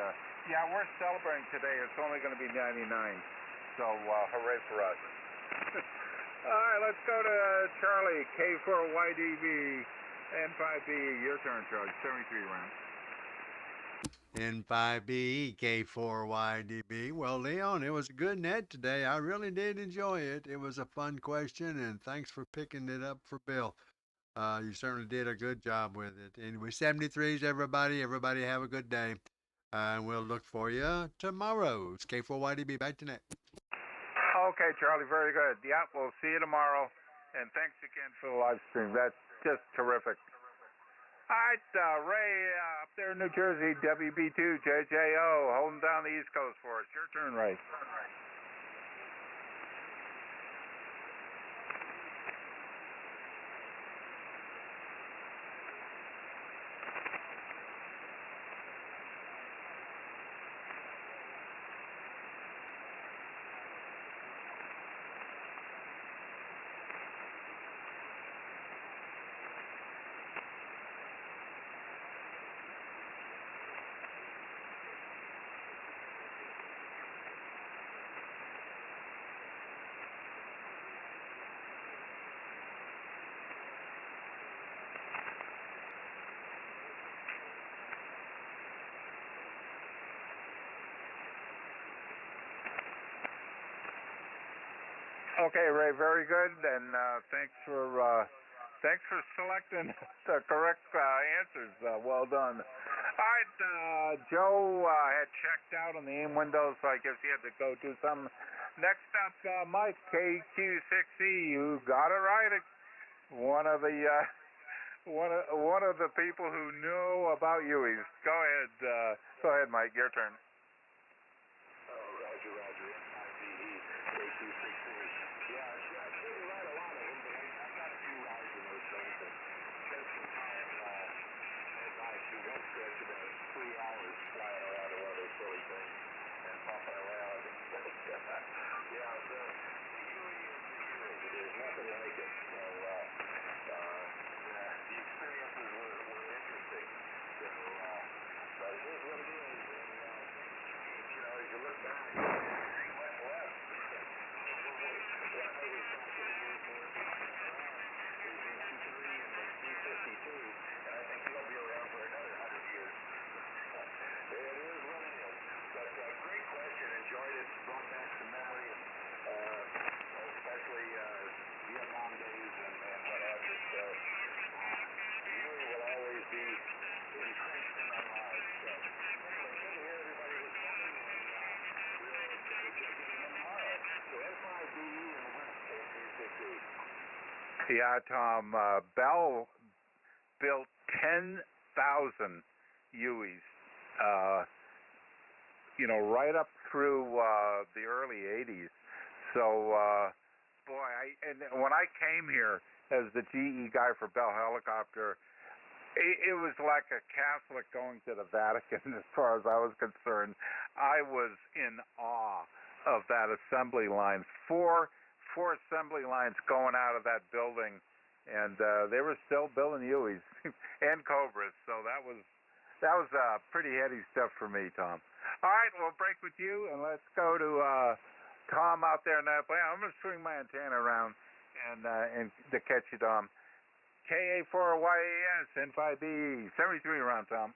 Yeah, we're celebrating today. It's only going to be 99. So, hooray for us. All right, let's go to Charlie, K4YDB, N5B. Your turn, Charlie. 73 round. N5B, K4YDB. Well, Leon, it was a good net today. I really did enjoy it. It was a fun question, and thanks for picking it up for Bill. You certainly did a good job with it. Anyway, 73s, everybody. Everybody have a good day. And we'll look for you tomorrow. It's K4YDB. Back to net. Okay, Charlie, very good. Yeah, we'll see you tomorrow. And thanks again for the live stream. That's just terrific. All right, Ray, up there in New Jersey, WB2, JJO, holding down the East Coast for us. Your turn, Ray. Okay, Ray, very good, and thanks for selecting the correct answers. Well done. All right, Joe had checked out on the AIM window, so I guess he had to go do some. Next up, Mike, KQ6E, you got it right. One of the people who know about UEs. Go ahead, Mike. Your turn. Roger. Yeah, I shouldn't write a lot of them, but I've got a few rides in those things. And spent some time at night through one stretch about 3 hours flying around in one of those silly things and bumping around. Yeah, so the UE is the UE. There's nothing like it. So the experiences were interesting. So, but it is what it is. And as you look back, what's left? Enjoyed it, brought back some memories, especially Vietnam days and what have you. So, really will always be entrenched in our lives. So, anyway, good to hear everybody this morning, and we'll check in again tomorrow. So, N5BE in the West, K360. Yeah, Tom, Bell built 10,000 UEs. Right up through the early 80s. So, when I came here as the GE guy for Bell Helicopter, it was like a Catholic going to the Vatican as far as I was concerned. I was in awe of that assembly line. Four assembly lines going out of that building, and they were still building UEs and Cobras. So that was pretty heady stuff for me, Tom. All right, we'll break with you, and let's go to Tom out there in that plane. I'm going to swing my antenna around and to catch you, Tom. K4YES, N5B, 73 around, Tom.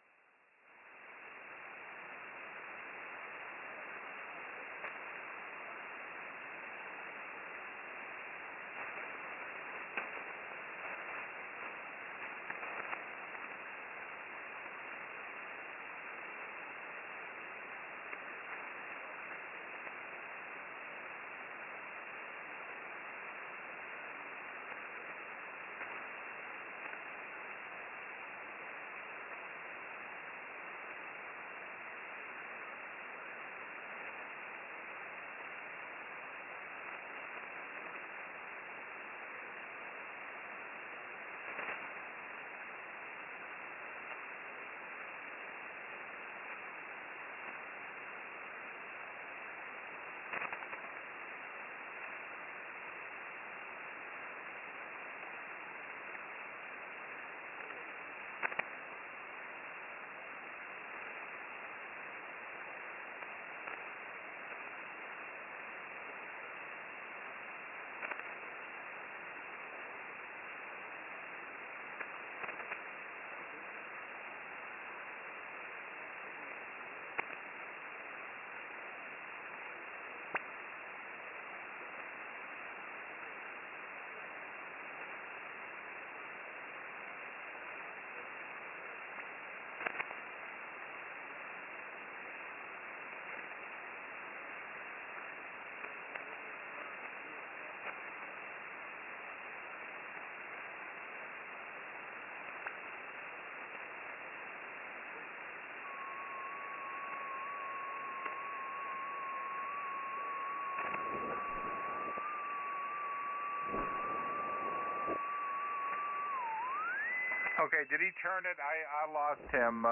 Okay, did he turn it? I lost him.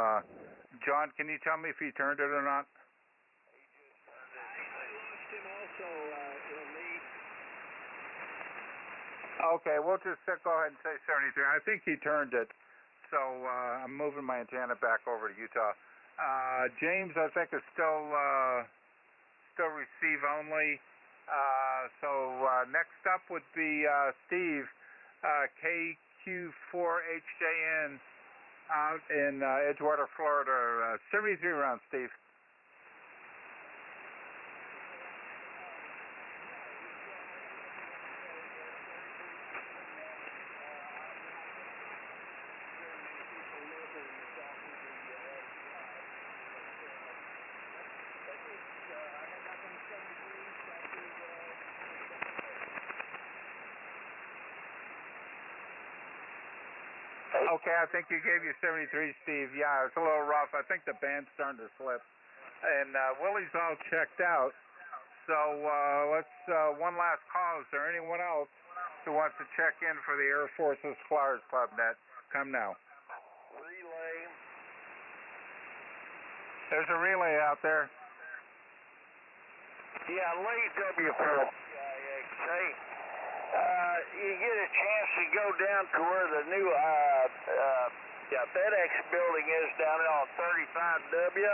John, can you tell me if he turned it or not? Okay, we'll just go ahead and say 73. I think he turned it. So I'm moving my antenna back over to Utah. James, I think, is still receive only. So next up would be Steve, K4YDB out in Edgewater, Florida. 73 rounds, Steve. Okay, I think you gave you 73, Steve. Yeah, it's a little rough. I think the band's starting to slip. And Willie's all checked out. So let's, one last call. Is there anyone else who wants to check in for the Air Force's Flyers Club net? Come now. Relay. There's a relay out there. Yeah, Lee W4. Hey, you get a chance to go down to where the new FedEx building is down there on 35W.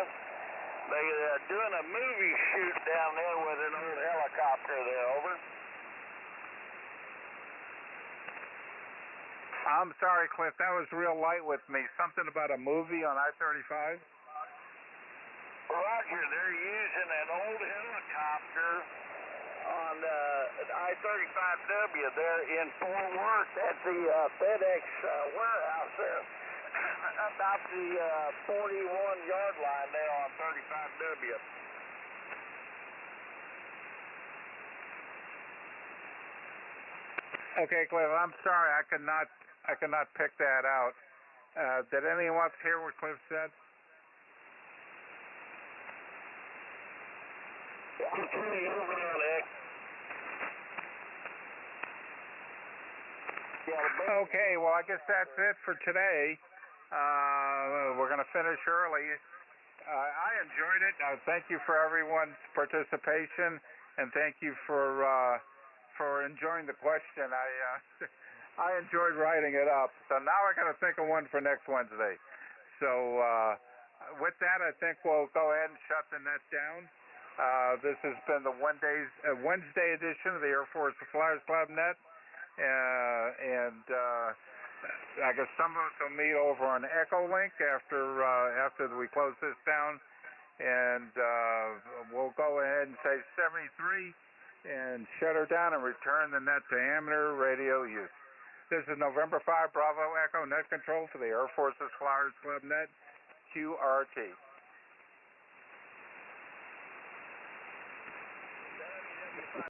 They're doing a movie shoot down there with an old helicopter there, over. I'm sorry, Cliff, that was real light with me. Something about a movie on I-35? Roger, they're using an old helicopter on I-35W there in Fort Worth at the FedEx warehouse there, about the 41-yard line there on 35W. Okay, Cliff, I'm sorry, I could not pick that out. Did anyone else hear what Cliff said? Okay, well, I guess that's it for today. We're going to finish early. I enjoyed it. Thank you for everyone's participation, and thank you for enjoying the question. I enjoyed writing it up. So now I got to think of one for next Wednesday. So with that, I think we'll go ahead and shut the net down. This has been the Wednesday edition of the Air Force Flyers Club net. And I guess some of us will meet over on Echo Link after we close this down. And we'll go ahead and say 73 and shut her down and return the net to amateur radio use. This is November 5 Bravo Echo net control for the Air Force's Flyers Club net, QRT.